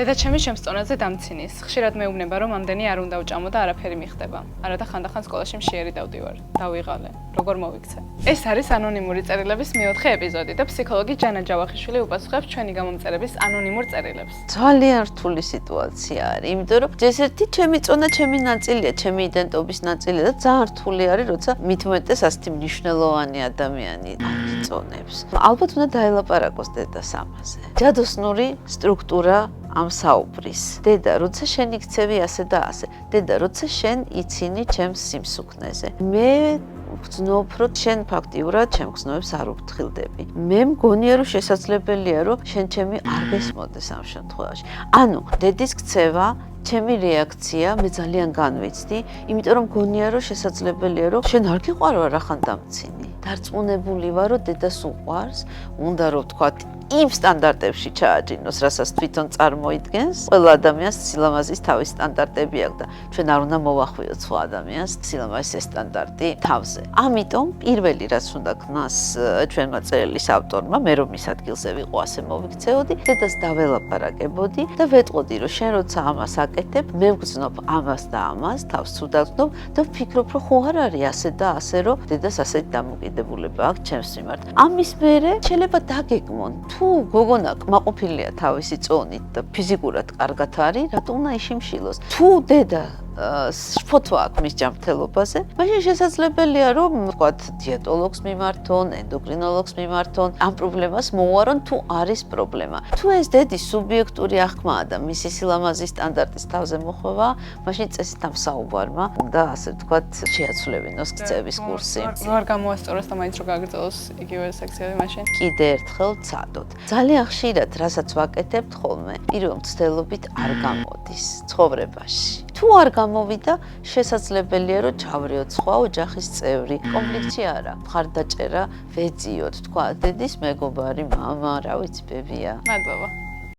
დედაჩემი ჩემს წონაზე დამცინის. ხშირად მეუბნება, რომ ამდენი არ უნდა უჭამო და არაფერი მიხდება. არადა ხანდახან სკოლაში მშიერი დავდივარ. დავიღალე. როგორ მოვიქცე? ეს არის ანონიმური წერილების მეოთხე ეპიზოდი და ფსიქოლოგი ჯანა ჯავახიშვილი უპასუხებს ჩვენი გამომწერების ანონიმურ წერილებს. ძალიან რთული სიტუაცია არის, იმიტომ რომ ჯერჯერობით ჩემი წონა ჩემი ნაწილია, ჩემი იდენტობის ნაწილია და ძალიან რთული არის, როცა მით უმეტეს ასეთი მნიშვნელოვანი ადამიანი იწონებს. ალბათ უნდა დაელაპარაკოს დედას ამაზე. ჯადოსნური სტრუქტურა ამ საუბრის. დედა, როცა შენ იქცევი ასე და ასე. დედა, როცა შენ იცინი ჩემს სიმსუქნეზე. მე ვგრძნობ, რომ შენ ფაქტიურად ჩემ გრძნობს არ უფრთხილდები. მე მგონია, რომ შესაძლებელია, რომ შენ ჩემი არ გესმოდეს ამ შემთხვევაში. ანუ, დედის ქცევა ჩემი რეაქცია, მე ძალიან განვიცდი, იმიტომ რომ მგონია, რომ შესაძლებელია, რომ შენ არ გიყვარვა რახან დამცინი. დარწმუნებული ვარ, რომ დედას უყვარს, უნდა რომ ვთქვათ იმ სტანდარტებში ჩააჯინოს, რასაც თვითონ წარმოიდგენს. ყველა ადამიანს სილამაზის თავის სტანდარტები აქვს და ჩვენ არ უნდა მოვახვიოთ სხვა ადამიანს სილამაზის სტანდარტი თავზე. ამიტომ პირველი რაც უნდა ქნას ჩვენმა წერილის ავტორმა, მე რომ მის ადგილზე ვიყო ასე მოვიქცეოდი, დედას დაველაპარაკებოდი და ვეტყოდი, რომ შენ როცა ამას აკეთებ, მე ვგრძნობ ამას და ამას, თავს ცუდად ვგრძნობ და ვფიქრობ, რომ ხო არ არის ასე და ასე, რომ დედას ასეთი დამოკიდებულება აქვს ჩემს მიმართ. ამის მერე შეიძლება დაგეგმონ თუ გოგონა კმაყოფილია თავისი წონით და ფიზიკურად კარგად არის, რატომ უნდა იშიმშილოს? თუ დედა შფოთვა აქვს მის ჯანმრთელობაზე, მაშინ შესაძლებელია, რომ ვთქვათ, დიეტოლოგს მიმართონ, ენდოკრინოლოგს მიმართონ, ამ პრობლემას მოუარონ, თუ არის პრობლემა. თუ ეს დედის სუბიექტური აღქმაა და მისი სილამაზის სტანდარტის თავზე მოხვევა, მაშინ წესით ამ საუბარმა და ასე ვთქვათ, შეაცვლებინოს ქცევის კურსი. როგორ გამოასწოროს და მაინც რო გაგრძელოს იგივე სექციები მაშინ? კიდე ერთხელ ვცადოთ. ძალიან ხშირად, რასაც ვაკეთებთ ხოლმე, პირველ მცდელობით არ გამოდის ცხოვრებაში. თუ არ გამოვიდა, შესაძლებელია, რომ ჩავრიოთ სხვა ოჯახის წევრი. კონფლიქტი არა, მხარდაჭერა ვეძიოთ, თქვა, დედის მეგობარი, მამა, რა ვიცი, ბებია. მადლობა.